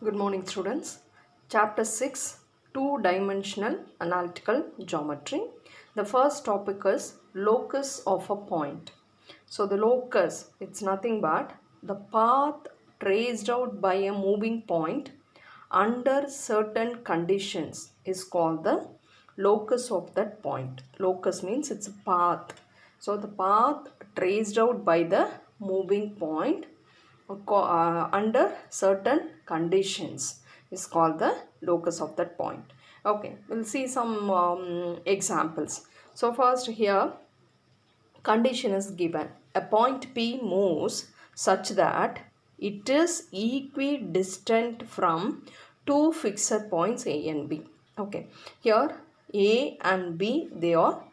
Good morning, students. Chapter 6, Two-Dimensional Analytical Geometry. The first topic is locus of a point. So the locus, it's nothing but the path traced out by a moving point under certain conditions is called the locus of that point. Locus means it's a path. So the path traced out by the moving point under certain conditions is called the locus of that point. Okay, we'll see some examples. So first here condition is given. A point P moves such that it is equidistant from two fixed points A and B. Okay, here A and B they are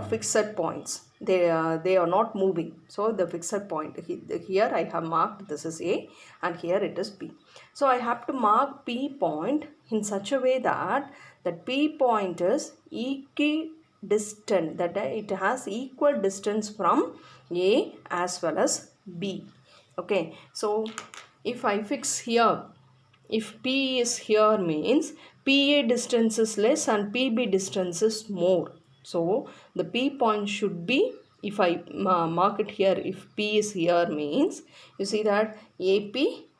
fixed points. They are not moving. So the fixed point here I have marked this is A and here it is B. So I have to mark P point in such a way that P point is equidistant, that it has equal distance from A as well as B. Okay, so if I fix here, if P is here means PA distance is less and PB distance is more. So the P point should be, if I mark it here, if P is here means you see that AP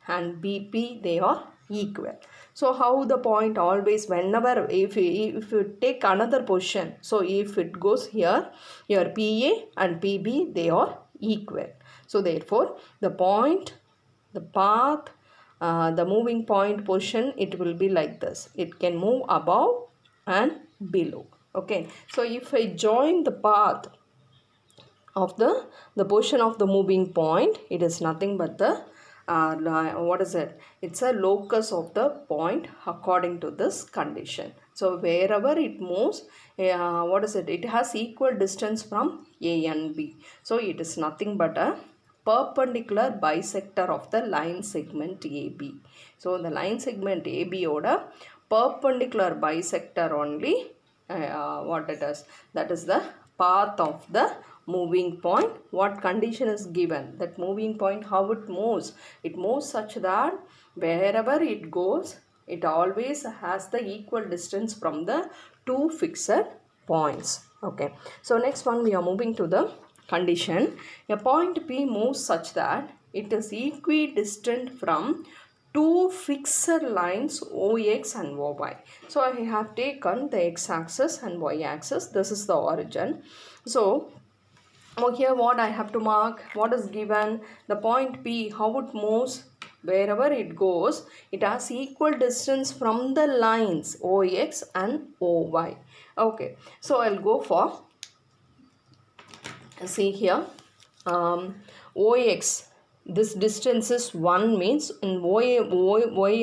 and BP they are equal. So how the point always, whenever if you take another position, so if it goes here PA and PB they are equal. So therefore the point, the path, the moving point position, it will be like this. It can move above and below. Okay, so if I join the path of the position of the moving point, it is nothing but the what is it? It's a locus of the point according to this condition. So wherever it moves, what is it? It has equal distance from A and B. So it is nothing but a perpendicular bisector of the line segment AB. So the line segment AB oda perpendicular bisector only what it is, that is the path of the moving point. What condition is given? That moving point, how it moves? It moves such that wherever it goes, it always has the equal distance from the two fixed points. Okay, so next one we are moving to the condition. A point P moves such that it is equidistant from two fixed lines OX and OY. So I have taken the x-axis and y-axis. This is the origin. So here what I have to mark, what is given? The point P, how it moves? Wherever it goes, it has equal distance from the lines OX and OY. Okay, so I'll go for, see here, OX, this distance is 1 means in y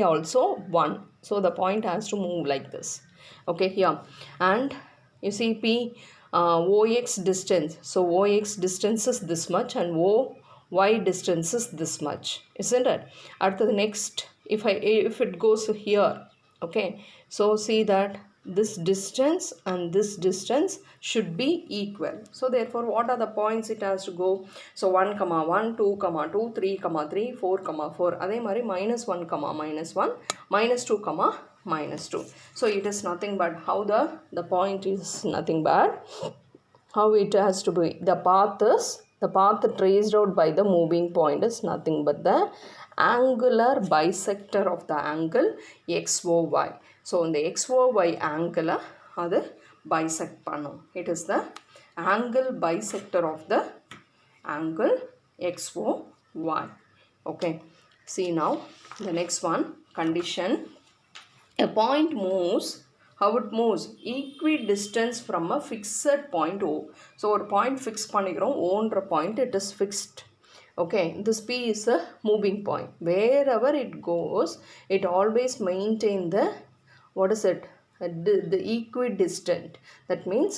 also 1. So the point has to move like this. Okay, here, and you see P, OX distance. So OX distance is this much and OY distance is this much, isn't it? At the next, if it goes here, okay, so see that this distance and this distance should be equal. So therefore what are the points it has to go? So 1 comma 1, 2 comma 2, 3 comma 3, 4 comma 4. Adhe mari -1 comma -1, -2 comma -2. So it is nothing but how the point is nothing but how it has to be. The path traced out by the moving point is nothing but the angular bisector of the angle XOY. So in the XOY angle அது bisect பண்ணும். It is the angle bisector of the angle XOY. Okay, see now the next one, condition. A point moves, how it moves? Equidistance from a fixed point O. So ஒரு point fix பண்ணிக்கிறோம், Oன்ற point it is fixed. Okay, this P is a moving point. Wherever it goes, it always maintain the, what is it? The equidistant. That means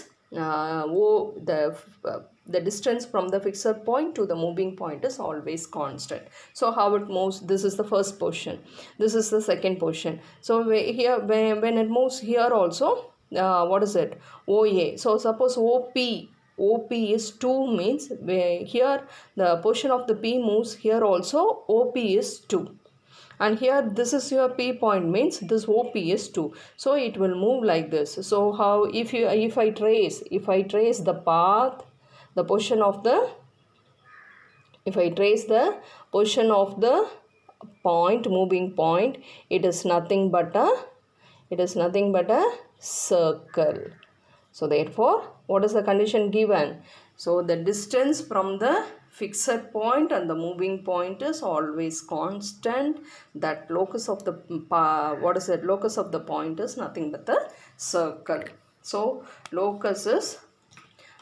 the distance from the fixed point to the moving point is always constant. So how it moves? This is the first portion. This is the second portion. So here when it moves here also, what is it? OA. So suppose OP is 2 means here the portion of the P moves here also OP is 2. and here this is your P point, means this OP is 2. So it will move like this. So how, if I trace the path, the position of the, if I trace the position of the point, moving point, it is nothing but a circle. So therefore, what is the condition given? So the distance from the fixed point and the moving point is always constant. That locus of the locus of the point is nothing but the circle. So locus is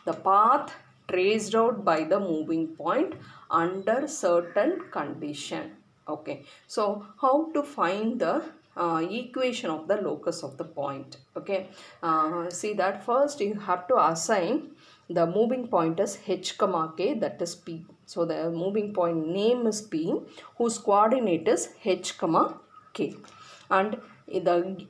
the path traced out by the moving point under certain condition. Okay, so how to find the equation of the locus of the point? Okay, see that first you have to assign the moving point as h comma k, that is P. So the moving point name is P, whose coordinate is h comma k, and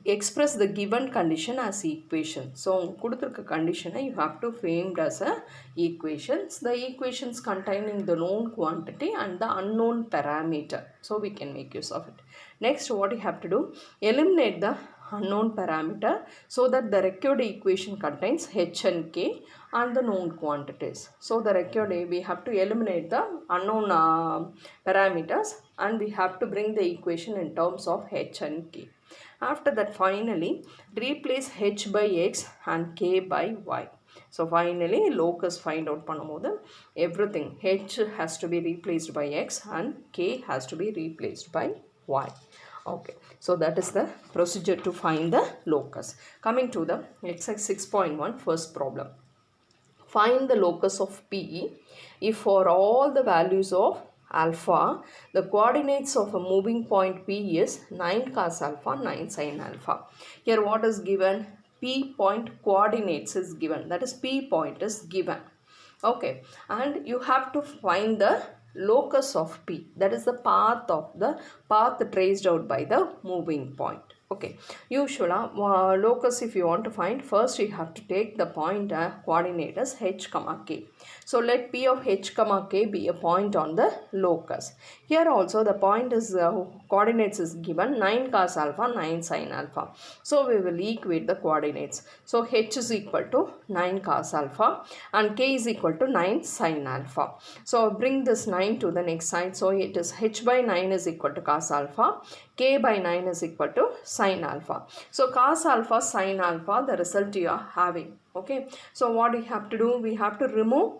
express the given condition as equation. So கொடுத்திருக்க condition you have to frame as a equations. The equations containing the known quantity and the unknown parameter. So we can make use of it. Next, what you have to do, eliminate the unknown parameter so that the required equation contains h and k and the known quantities. So the required, we have to eliminate the unknown parameters and we have to bring the equation in terms of h and k. After that, finally replace h by x and k by y. So finally locus find out பண்ணும்போது everything, h has to be replaced by x and k has to be replaced by y. Okay, so that is the procedure to find the locus. Coming to the exercise 6.1 first problem. Find the locus of P if for all the values of alpha, the coordinates of a moving point P is 9 cos alpha, 9 sin alpha. Here what is given? P point coordinates is given, that is P point is given. Okay, and you have to find the locus of P, that is the path traced out by the moving point. Okay, usually locus, if you want to find, first you have to take the point coordinate as h comma k. So let P of h comma k be a point on the locus. Here also the point is coordinates is given 9 cos alpha, 9 sin alpha. So we will equate the coordinates. So h is equal to 9 cos alpha and k is equal to 9 sin alpha. So bring this 9 to the next side. So it is h by 9 is equal to cos alpha, k by 9 is equal to sin alpha. So cos alpha, sin alpha, the result you are having. Okay, so what we have to do, we have to remove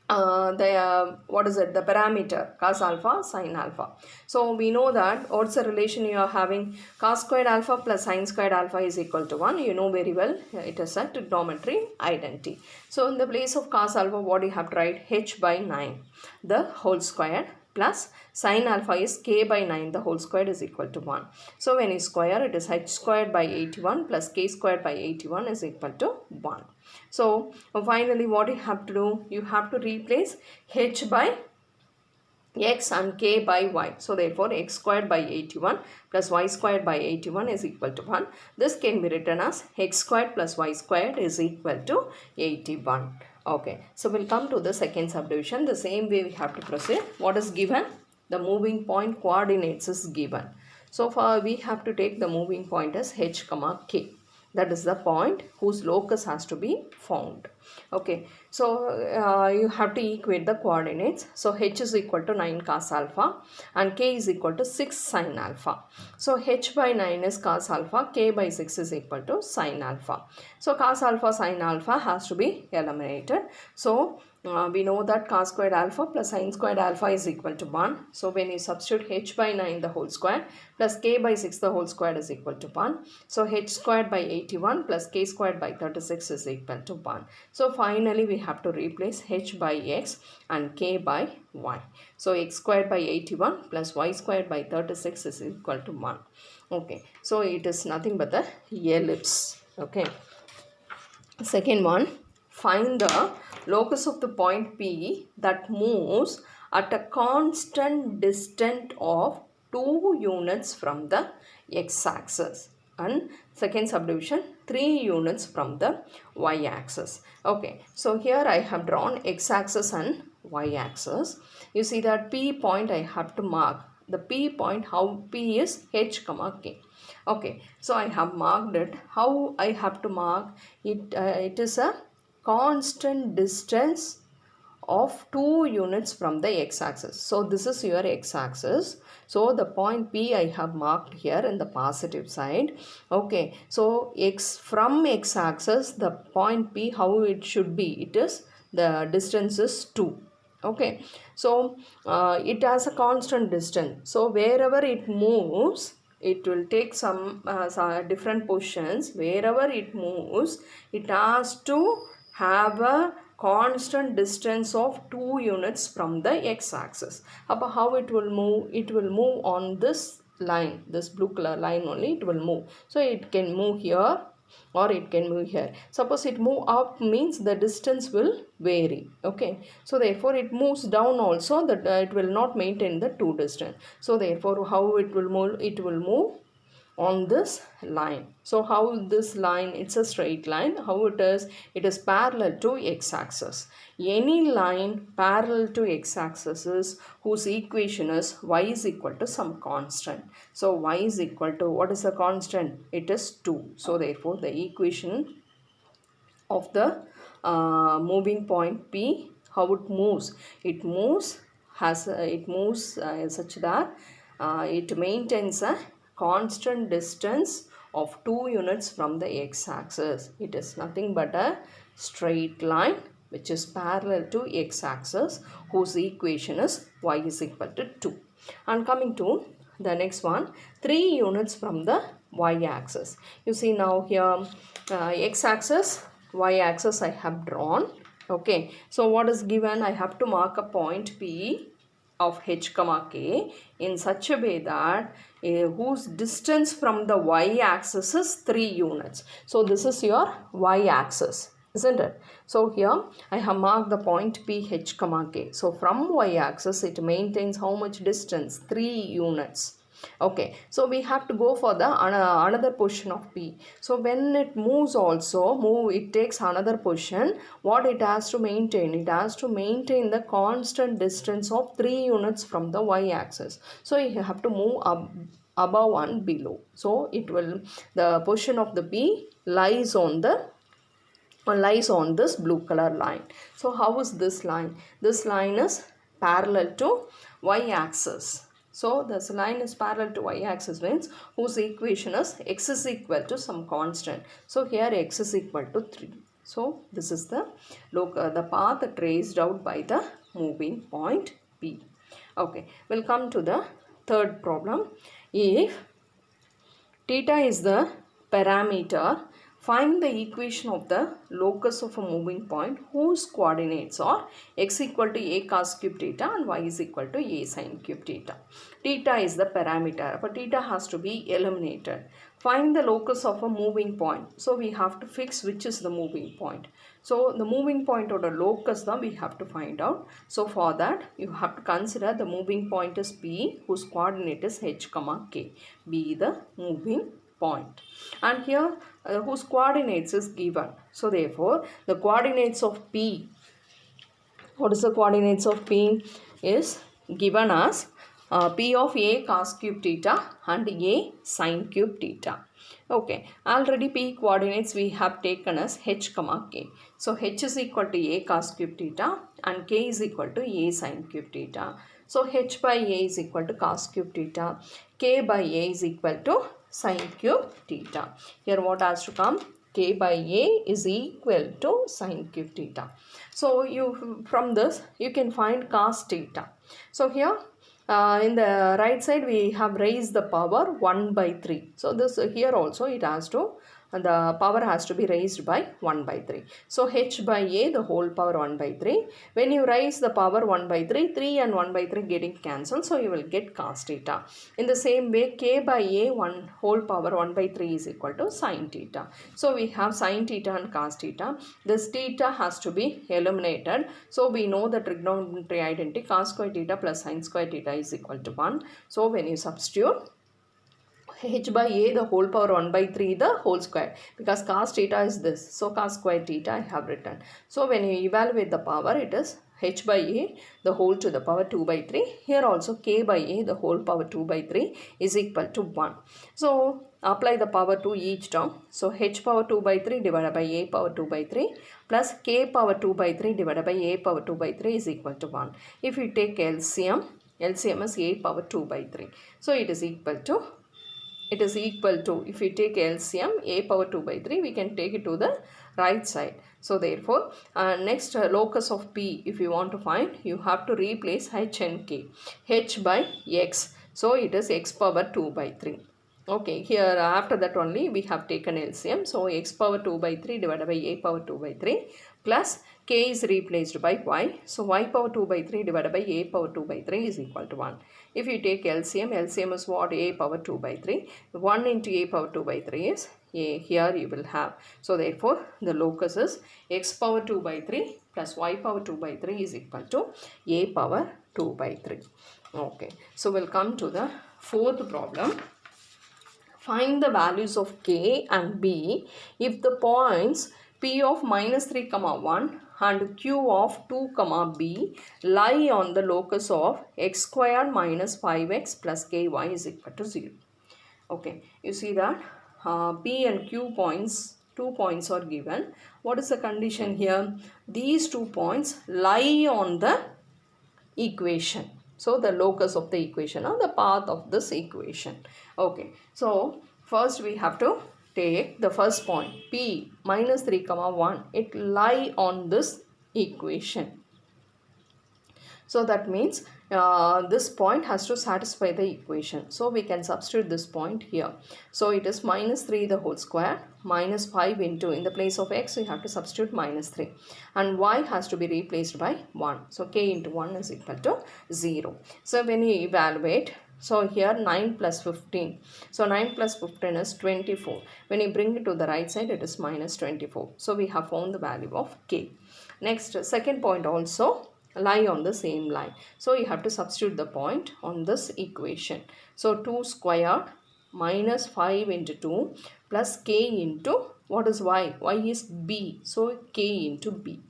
the parameter cos alpha, sin alpha. So we know that what's the relation you are having? Cos squared alpha plus sin squared alpha is equal to 1. You know very well, it is a trigonometry identity. So in the place of cos alpha, what do you have to write? H by 9 the whole square plus sin alpha is k by 9 the whole square is equal to 1. So when you square, it is h squared by 81 plus k squared by 81 is equal to 1. So finally what you have to do, you have to replace h by x and k by y. So therefore x squared by 81 plus y squared by 81 is equal to 1. This can be written as x squared plus y squared is equal to 81. Okay, so we'll come to the second subdivision. The same way we have to proceed. What is given? The moving point coordinates is given. So far we have to take the moving point as h comma k. That is the point whose locus has to be found. Okay, so you have to equate the coordinates. So h is equal to 9 cos alpha and k is equal to 6 sin alpha. So h by 9 is cos alpha, k by 6 is equal to sin alpha. So cos alpha, sin alpha has to be eliminated. So we know that cos squared alpha plus sin squared alpha is equal to 1. So when you substitute h by 9 the whole square plus k by 6 the whole square is equal to 1. So h squared by 81 plus k squared by 36 is equal to 1. So finally we have to replace h by x and k by y. So x squared by 81 plus y squared by 36 is equal to 1. Okay, so it is nothing but the ellipse. Okay, second one, find the locus of the point P that moves at a constant distance of 2 units from the x-axis, and second subdivision 3 units from the y-axis. Okay, so here I have drawn x-axis and y-axis. You see that P point I have to mark the P point, how P is H comma K. Okay, so I have marked it. How I have to mark it? It is a constant distance of 2 units from the x-axis. So this is your x-axis. So the point P I have marked here in the positive side. Okay, so from x-axis, the point P, how it should be? It is, the distance is 2. Okay, so it has a constant distance. So wherever it moves, it will take some different positions. Wherever it moves, it has to have a constant distance of 2 units from the x-axis. How it will move? It will move on this line, this blue color line only it will move. So it can move here or it can move here. Suppose it move up means the distance will vary. Okay, so therefore it moves down also, that it will not maintain the 2 distance. So therefore how it will move? It will move on this line. So how this line? It's a straight line. How it is? It is parallel to x-axis. Any line parallel to x-axis is whose equation is y is equal to some constant. So y is equal to, what is the constant? It is 2. So therefore the equation of the moving point P, how it moves? It moves such that it maintains a constant distance of 2 units from the x-axis. It is nothing but a straight line which is parallel to x-axis, whose equation is y is equal to 2. And coming to the next one, 3 units from the y-axis. You see now here x-axis, y-axis I have drawn. Okay, so what is given? I have to mark a point P of h comma k in such a way that whose distance from the y-axis is 3 units. So this is your y-axis, isn't it? So here I have marked the point P h comma k. So from y-axis it maintains how much distance? 3 units. Okay, so we have to go for the another position of P. So when it moves also, it takes another position. What it has to maintain? It has to maintain the constant distance of 3 units from the y-axis. So you have to move above and below. So it will, the position of the P lies on this blue color line. So how is this line? This line is parallel to y-axis. So this line is parallel to y-axis means whose equation is x is equal to some constant. So here x is equal to 3. So this is the path traced out by the moving point P. Okay, we'll come to the third problem. If theta is the parameter, find the equation of the locus of a moving point whose coordinates are x equal to a cos cube theta and y is equal to a sin cube theta. Theta is the parameter, but theta has to be eliminated. Find the locus of a moving point. So we have to fix which is the moving point. So the moving point or the locus that we have to find out. So for that you have to consider the moving point is P whose coordinate is h comma k. Be the moving point. And here whose coordinates is given. So therefore the coordinates of P, what is the coordinates of P, is given as P of a cos cube theta and a sin cube theta. Okay, already P coordinates we have taken as h comma k. So h is equal to a cos cube theta and k is equal to a sin cube theta. So h by a is equal to cos cube theta, k by a is equal to sin cube theta. Here what has to come? K by a is equal to sin cube theta. So from this you can find cos theta. So here in the right side we have raised the power 1 by 3. So this here also it has to, the power has to be raised by 1 by 3. So h by a the whole power 1 by 3. When you raise the power 1 by 3, 3 and 1 by 3 getting cancelled. So you will get cos theta. In the same way k by a whole power 1 by 3 is equal to sin theta. So we have sin theta and cos theta. This theta has to be eliminated. So we know the trigonometry identity, cos square theta plus sin square theta is equal to 1. So when you substitute h by a the whole power 1 by 3 the whole square, because cos theta is this. So cos square theta I have written. So when you evaluate the power, it is h by a the whole to the power 2 by 3. Here also k by a the whole power 2 by 3 is equal to 1. So apply the power to each term. So h power 2 by 3 divided by a power 2 by 3 plus k power 2 by 3 divided by a power 2 by 3 is equal to 1. If you take LCM is a power 2 by 3. So it is equal to, if we take LCM a power 2 by 3, we can take it to the right side. So therefore next locus of p, if you want to find, you have to replace h and k. H by x, so it is x power 2 by 3. Okay, here after that only we have taken LCM. So x power 2 by 3 divided by a power 2 by 3 plus k is replaced by y. So y power 2 by 3 divided by a power 2 by 3 is equal to 1. If you take LCM is what? A power 2 by 3. 1 into a power 2 by 3 is a. Here you will have. So therefore the locus is x power 2 by 3 plus y power 2 by 3 is equal to a power 2 by 3. Okay. So we'll come to the fourth problem. Find the values of k and b if the points p of minus 3 comma 1 and q of 2 comma b lie on the locus of x squared minus 5x plus ky is equal to 0. Okay, you see that p and q points, 2 points are given. What is the condition here? These 2 points lie on the equation. So the locus of the equation or the path of this equation. Okay, so first we have to take the first point p minus 3 comma 1. It lie on this equation. So that means this point has to satisfy the equation. So we can substitute this point here. So it is minus 3 the whole square minus 5 into, in the place of x we have to substitute minus 3 and y has to be replaced by 1. So k into 1 is equal to 0. So when you evaluate, so here 9 plus 15. So 9 plus 15 is 24. When you bring it to the right side, it is minus 24. So we have found the value of k. Next, second point also lie on the same line. So you have to substitute the point on this equation. So 2 squared minus 5 into 2 plus k into, what is y? Y is b. So k into b.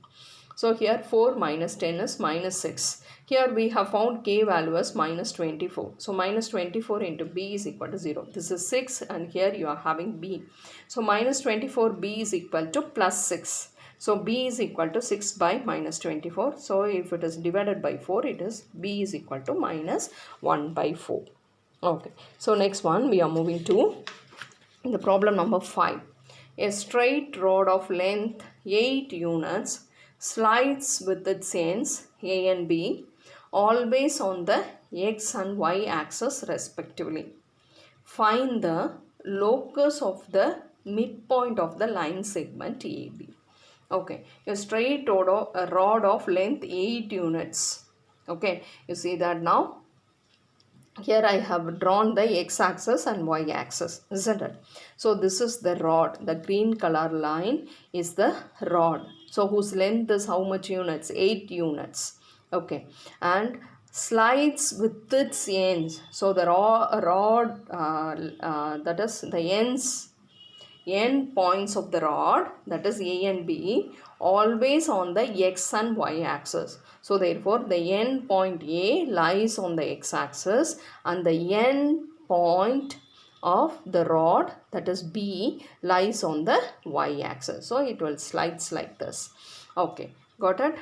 So here 4 minus 10 is minus 6. Here we have found k value as minus 24. So minus 24 into b is equal to 0. This is 6 and here you are having b. So minus 24b is equal to plus 6. So b is equal to 6 by minus 24. So if it is divided by 4, it is b is equal to minus 1 by 4. Okay. So next one we are moving to the problem number 5. A straight rod of length 8 units slides with its ends a and b always on the x and y axis respectively. Find the locus of the midpoint of the line segment AB. Okay, a straight rod of length 8 units. Okay, you see that now. Here I have drawn the x-axis and y-axis, isn't it? So this is the rod. The green color line is the rod. So whose length is how much units? 8 units. Okay, and slides with its ends. So the rod that is the end points of the rod, that is A and B, always on the x and y axis. So therefore the end point A lies on the x axis and the end point of the rod, that is B, lies on the y axis. So it will slides like this. Okay, got it?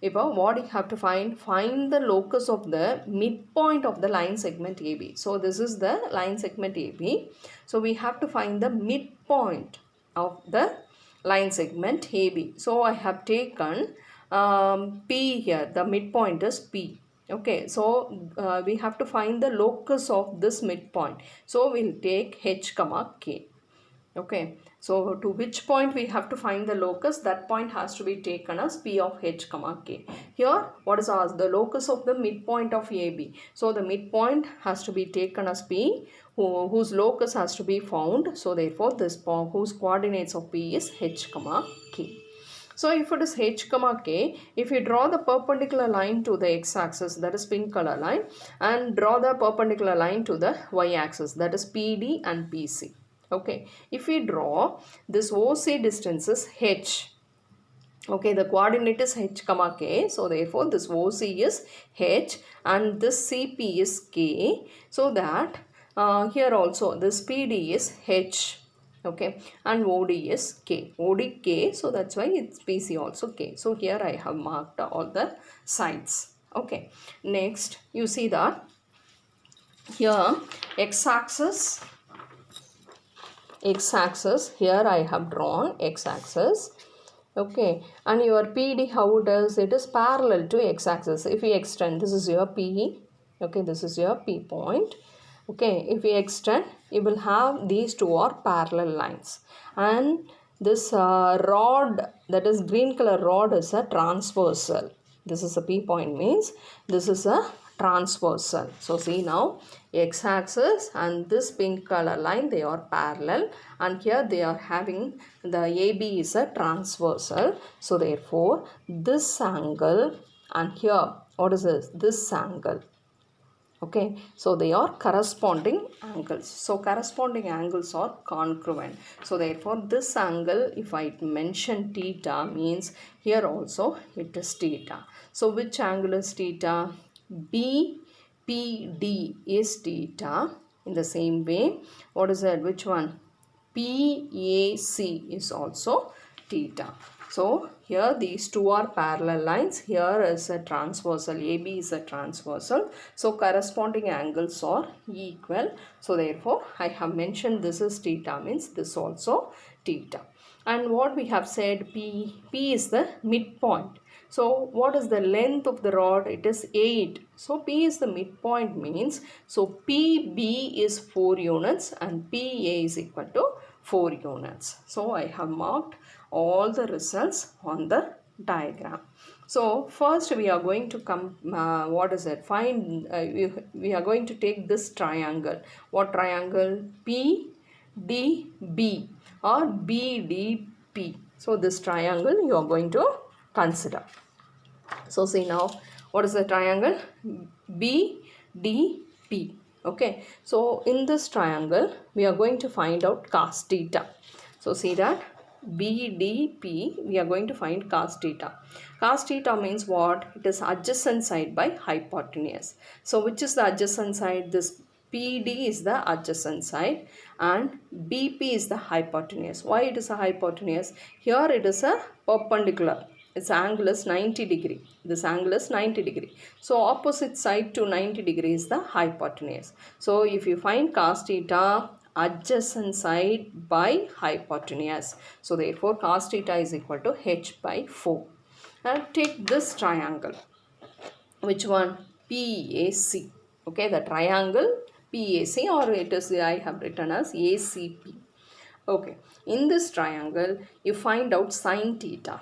Now what you have to find the locus of the midpoint of the line segment AB. So this is the line segment AB. So we have to find the midpoint of the line segment AB. So I have taken P here. The midpoint is P. Okay, so we have to find the locus of this midpoint. So we'll take H comma K. Okay, so to which point we have to find the locus, that point has to be taken as P of H comma K. Here what is asked? The locus of the midpoint of AB. So the midpoint has to be taken as P, whose locus has to be found. So therefore this point whose coordinates of P is H comma K. So if it is H comma K, if you draw the perpendicular line to the x-axis, that is pink color line, and draw the perpendicular line to the y-axis, that is PD and PC. Okay, if we draw this OC distance is H. Okay, the coordinate is h comma k, so therefore this OC is h and this CP is k, so that here also this PD is h, okay, and OD is k, OD k, so that's why it's PC also k. So here I have marked all the sides. Okay, next you see that here x-axis, here I have drawn x-axis. Okay, and your PD, how it is? It is parallel to x-axis. If we extend, this is your P, okay, this is your P point. Okay, if we extend, you will have these two are parallel lines, and this rod, that is green color rod, is a transversal. This is a P point, means this is a transversal. So see now, x-axis and this pink color line, they are parallel, and here they are having the AB is a transversal. So therefore this angle and here, what is this angle, okay, so they are corresponding angles. So corresponding angles are congruent. So therefore this angle, if I mention theta, means here also it is theta. So which angle is theta? BPD is theta. In the same way, what is that? Which one? PAC is also theta. So here these two are parallel lines. Here is a transversal. AB is a transversal. So corresponding angles are equal. So therefore I have mentioned this is theta, means this also theta. And what we have said, P is the midpoint. So what is the length of the rod? It is 8. So P is the midpoint, means so PB is 4 units and PA is equal to 4 units. So I have marked all the results on the diagram. So first we are going to we are going to take this triangle. What triangle? PDB or BDP. So this triangle you are going to consider. So see now, what is the triangle? BDP. Okay, so in this triangle we are going to find out cos theta. So see that BDP, we are going to find cos theta. Cos theta means what? It is adjacent side by hypotenuse. So which is the adjacent side? This PD is the adjacent side and BP is the hypotenuse. Why it is a hypotenuse? Here it is a perpendicular. Its angle is 90 degree. This angle is 90 degree. So opposite side to 90 degree is the hypotenuse. So if you find cos theta, adjacent side by hypotenuse. So therefore cos theta is equal to h by 4. And take this triangle. Which one? PAC. Okay, the triangle PAC, or it is, I have written as ACP. Okay, in this triangle you find out sin theta.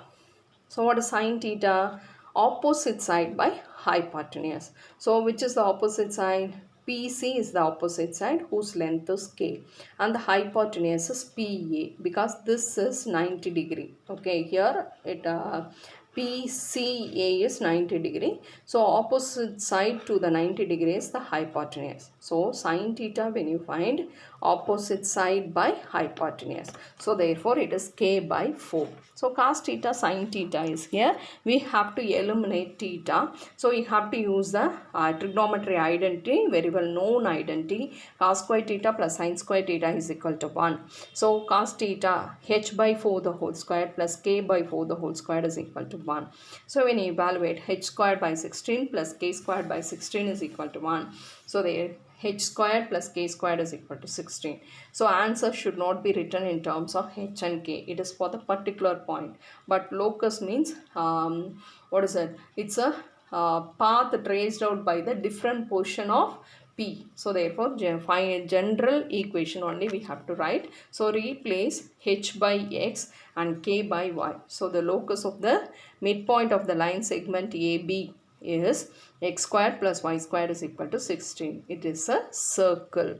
So what is sin theta? Opposite side by hypotenuse. So which is the opposite side? PC is the opposite side whose length is K and the hypotenuse is PA, because this is 90 degree. Okay, here it PCA is 90 degree. So opposite side to the 90 degree is the hypotenuse. So sin theta, when you find opposite side by hypotenuse, so therefore it is K by 4. So cos theta, sin theta is here. We have to eliminate theta. So you have to use the trigonometry identity, very well known identity. Cos square theta plus sin square theta is equal to 1. So cos theta, h by 4 the whole square plus k by 4 the whole square is equal to 1. So when you evaluate, h squared by 16 plus k squared by 16 is equal to 1. So there h squared plus k squared is equal to 16. So answer should not be written in terms of h and k. It is for the particular point. But locus means, what is it? It's a path traced out by the different portion of P. So therefore find a general equation only we have to write. So replace h by x and k by y. So the locus of the midpoint of the line segment AB is x squared plus y squared is equal to 16. It is a circle.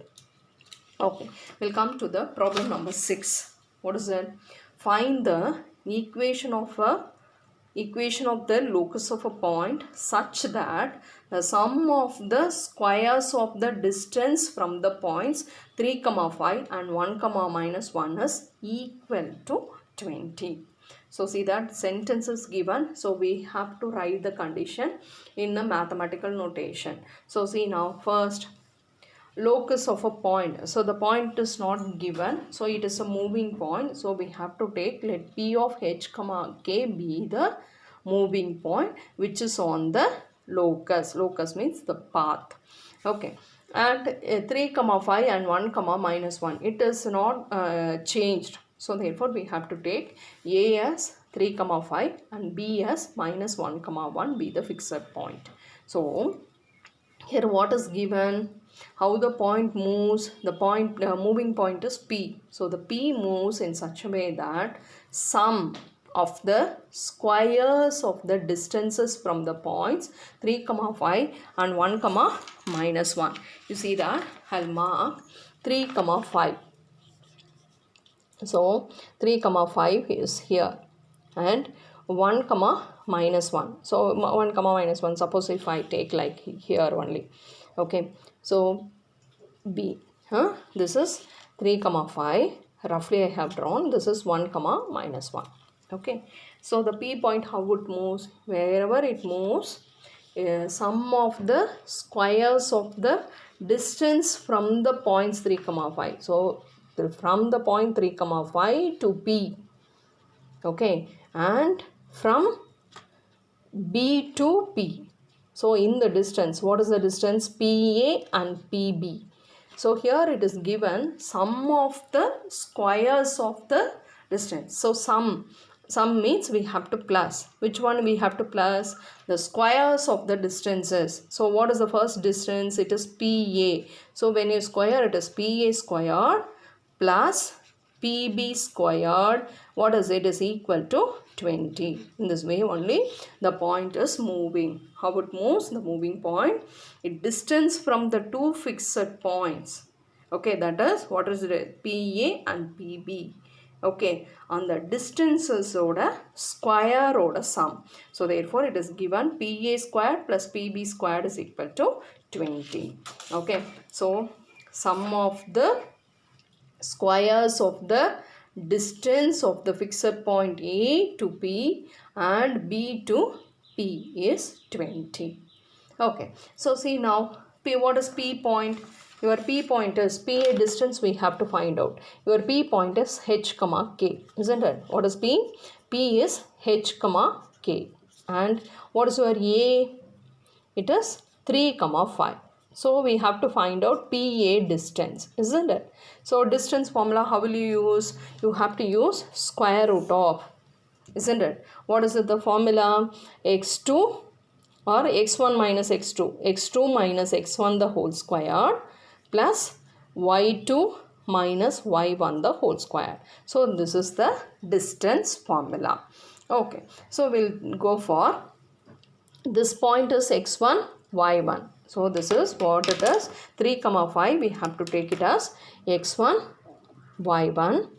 Okay, we'll come to the problem number 6. What is it? Find the equation of the locus of a point such that the sum of the squares of the distance from the points 3, 5 and 1, minus 1 is equal to 20. So see that sentence is given. So we have to write the condition in a mathematical notation. So see now first locus of a point. So the point is not given. So it is a moving point. So we have to take let P of H comma K be the moving point which is on the locus. Locus means the path. Okay. And 3 comma 5 and 1 comma minus 1. It is not changed. So therefore we have to take A as 3 comma 5 and B as minus 1 comma 1 be the fixed point. So here what is given, how the point moves, the point moving point is P. So the P moves in such a way that sum of the squares of the distances from the points 3 comma 5 and 1 comma minus 1. You see that I'll mark 3 comma 5. So 3 comma 5 is here and 1 comma minus 1. So 1 comma minus 1, suppose if I take like here only. Okay, so B, this is 3 comma 5, roughly I have drawn, this is 1 comma minus 1. Okay, so the P point, how it moves, wherever it moves, sum of the squares of the distance from the points 3 comma 5. So from the point 3 comma 5 to P, okay, and from B to P. So in the distance, what is the distance? PA and PB. So here it is given sum of the squares of the distance. So sum means we have to plus. Which one we have to plus? The squares of the distances. So what is the first distance? It is PA. So when you square, it is PA squared plus PB squared. What is it? Is equal to 20. In this way only the point is moving. How it moves? The moving point, it distance from the two fixed points. Okay, that is what is it? PA and PB. Okay, on the distances oda square oda sum. So therefore it is given PA squared plus PB squared is equal to 20. Okay, so sum of the squares of the distance of the fixed point A to P and B to P is 20. Okay, so see now P, what is P point? Your P point is PA distance we have to find out. Your P point is H comma K, isn't it? What is P? P is H comma K. And what is your A? It is 3 comma 5. So we have to find out PA distance, isn't it? So distance formula, how will you use? You have to use square root of, isn't it? What is it, the formula? X2 or x1 minus x2. X2 minus x1 the whole square plus y2 minus y1 the whole square. So this is the distance formula. Okay, so we'll go for this point is x1, y1. So this is what it is. 3 comma 5 we have to take it as x1, y1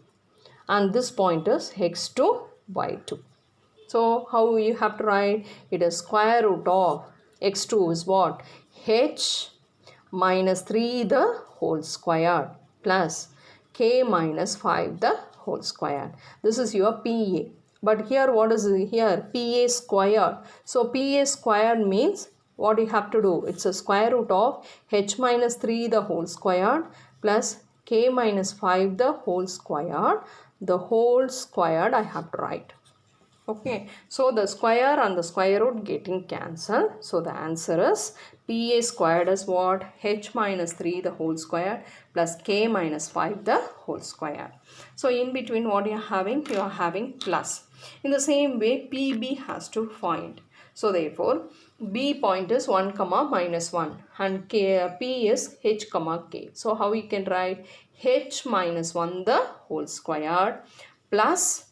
and this point is x2, y2. So how you have to write? It is square root of x2 is what? H minus 3 the whole square plus k minus 5 the whole square. This is your PA. But here what is it here? PA squared. So PA squared means what you have to do? It's a square root of h minus 3 the whole squared plus k minus 5 the whole squared. The whole squared I have to write. Okay, so the square and the square root getting cancelled. So the answer is PA squared is what? H minus 3 the whole square plus K minus 5 the whole square. So in between what you are having? You are having plus. In the same way PB has to find. So therefore B point is 1 comma minus 1 and P is H comma K. So how we can write? H minus 1 the whole square plus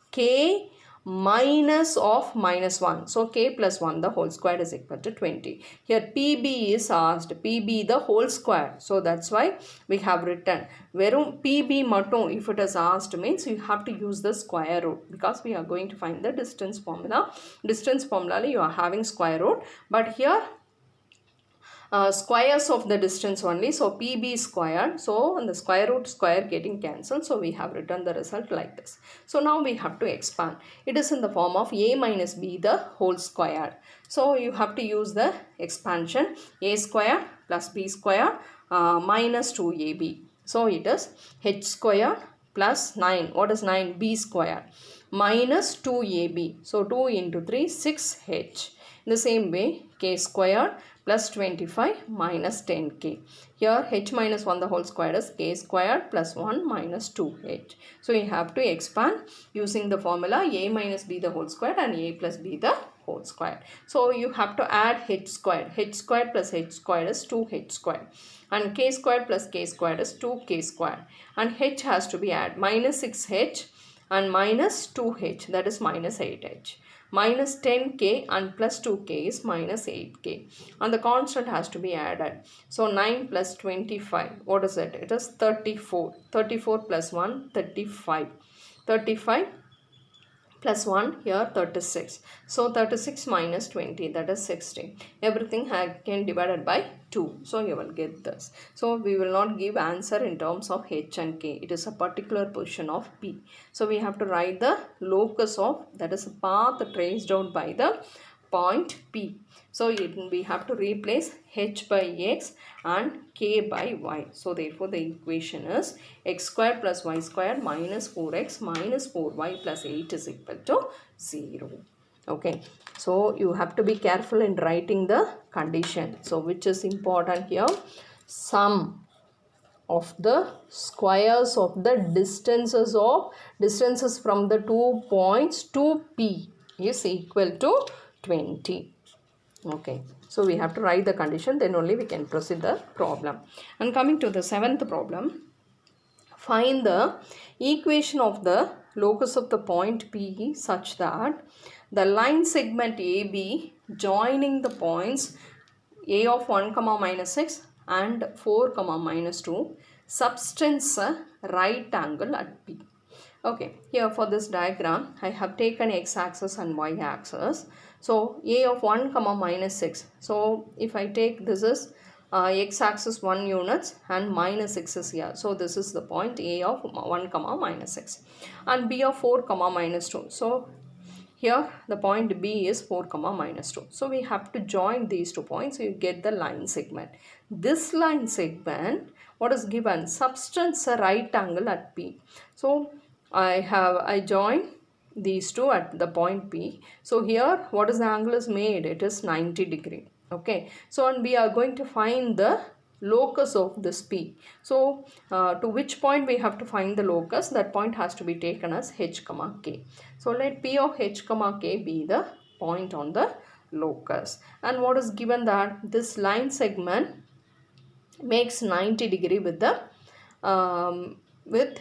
K minus of minus 1. So k plus 1 the whole square is equal to 20. Here PB is asked, PB the whole square. So that's why we have written verum PB mattum if it is asked means you have to use the square root because we are going to find the distance formula. Distance formula you are having square root, but here squares of the distance only. So PB squared. So the square root square getting cancelled. So we have written the result like this. So now we have to expand. It is in the form of a minus b the whole square. So you have to use the expansion a square plus b square minus 2ab. So it is h square plus 9. What is 9? B square minus 2ab. So 2 into 3, 6h. In the same way, k square plus 25 minus 10k. Here h minus 1 the whole square is k square plus 1 minus 2h. So you have to expand using the formula a minus b the whole square and a plus b the whole square. So you have to add h squared. H squared plus h squared is 2h squared. And k squared plus k squared is 2k squared. And h has to be added. Minus 6h and minus 2h, that is minus 8h. Minus 10k and plus 2k is minus 8k. And the constant has to be added. So 9 plus 25, what is it? It is 34. 34 plus 1, 35. 35 plus 1 here 36. So 36 minus 20, that is 60. Everything can divided by 2. So you will get this. So we will not give answer in terms of h and k. It is a particular position of p. So we have to write the locus of, that is a path traced out by the point P. So we have to replace h by x and k by y. So therefore the equation is x square plus y square minus 4x minus 4y plus 8 is equal to 0. Okay. So you have to be careful in writing the condition. So which is important here? Sum of the squares of the distances from the 2 points to P is equal to 20. Okay, so we have to write the condition, then only we can proceed the problem. And coming to the 7th problem, find the equation of the locus of the point P such that the line segment AB joining the points A of 1 comma minus 6 and 4 comma minus 2 subtends a right angle at P. Okay, here for this diagram, I have taken x-axis and y-axis. So, a of 1 comma minus 6. So, if I take this is x-axis 1 units and minus 6 is here. So, this is the point a of 1 comma minus 6 and b of 4 comma minus 2. So, here the point B is 4 comma minus 2. So, we have to join these 2 points. So, you get the line segment. This line segment, what is given? Subtends a right angle at P. So, I join these two at the point P. So here what is the angle is made? It is 90 degree. Okay. So and we are going to find the locus of this P. So to which point we have to find the locus? That point has to be taken as h comma k. So let P of h comma k be the point on the locus. And what is given that this line segment makes 90 degree with the with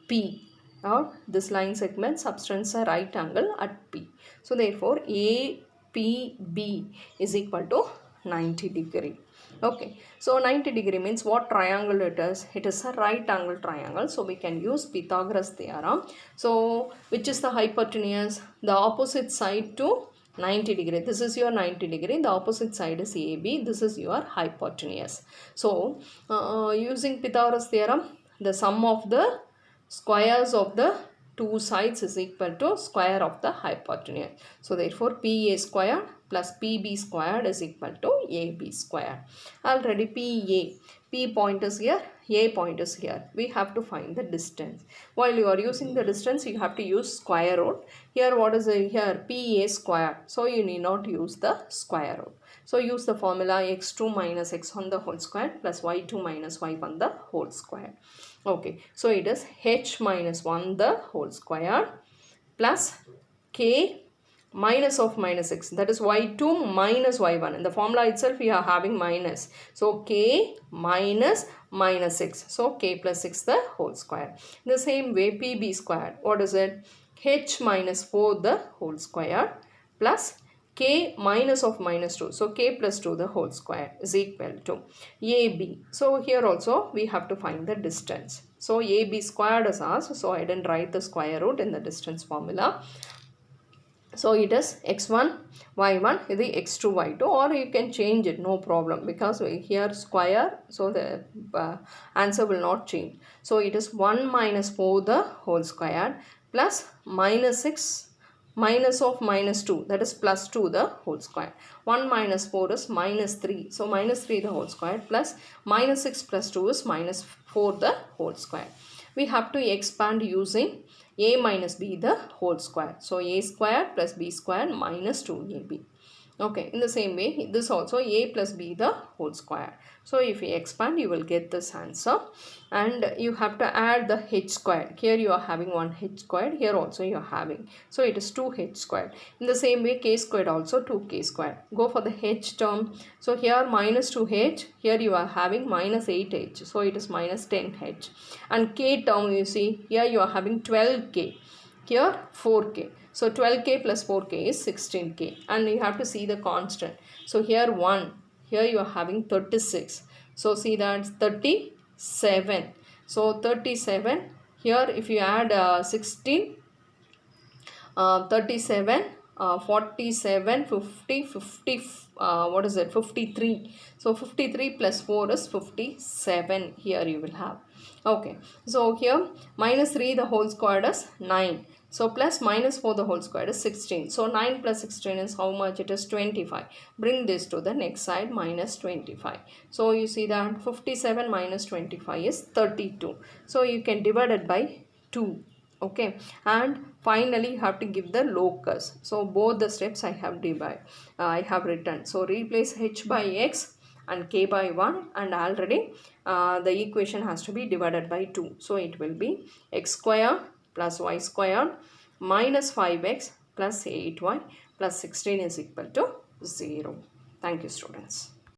P. Now this line segment subtends a right angle at P. So therefore APB is equal to 90 degree. Okay. So 90 degree means what triangle it is? It is a right angle triangle. So we can use Pythagoras theorem. So which is the hypotenuse? The opposite side to 90 degree. This is your 90 degree. The opposite side is AB. This is your hypotenuse. So using Pythagoras theorem, the sum of the squares of the two sides is equal to square of the hypotenuse. So therefore PA square plus PB squared is equal to AB square. Already P point is here, A point is here. We have to find the distance. While you are using the distance, you have to use square root. Here what is here? PA square. So you need not use the square root. So use the formula x2 minus x1 the whole square plus y2 minus y1 the whole square. Okay, so it is h minus 1 the whole square plus k minus of minus 6, that is y2 minus y1. In the formula itself we are having minus. So k minus minus 6. So k plus 6 the whole square. In the same way pb squared, what is it? H minus 4 the whole square plus k minus of minus 2. So k plus 2 the whole square is equal to AB. So here also we have to find the distance. So AB squared is asked. So I didn't write the square root in the distance formula. So it is x1 y1 இது x2 y2, or you can change it, no problem, because here square, so the answer will not change. So it is 1 minus 4 the whole square plus minus 6 minus of minus 2, that is plus 2 the whole square. 1 minus 4 is minus 3, so minus 3 the whole square plus minus 6 plus 2 is minus 4 the whole square. We have to expand using a minus b the whole square. So a square plus b square minus 2ab. Okay, in the same way, this also a plus b the whole square. So if you expand, you will get this answer. And you have to add the h squared. Here you are having 1h squared. Here also you are having. So it is 2h squared. In the same way, k squared also 2k squared. Go for the h term. So here minus 2h. Here you are having minus 8h. So it is minus 10h. And k term, you see, here you are having 12k. Here 4k. So 12k plus 4k is 16k, and you have to see the constant. So here 1, here you are having 36. So see that 37. So 37, here if you add 16, 37, 47, 50, 50, what is it, 53. So 53 plus 4 is 57, here you will have. Okay, so here minus 3 the whole squared is 9. So plus minus 4 the whole square is 16. So 9 plus 16 is how much? It is 25. Bring this to the next side, minus 25. So you see that 57 minus 25 is 32. So you can divide it by 2. Okay, and finally you have to give the locus. So both the steps I have written. So replace h by x and k by 1, and already the equation has to be divided by 2. So it will be x square plus y square minus 5x plus 8y plus 16 is equal to 0. Thank you, students.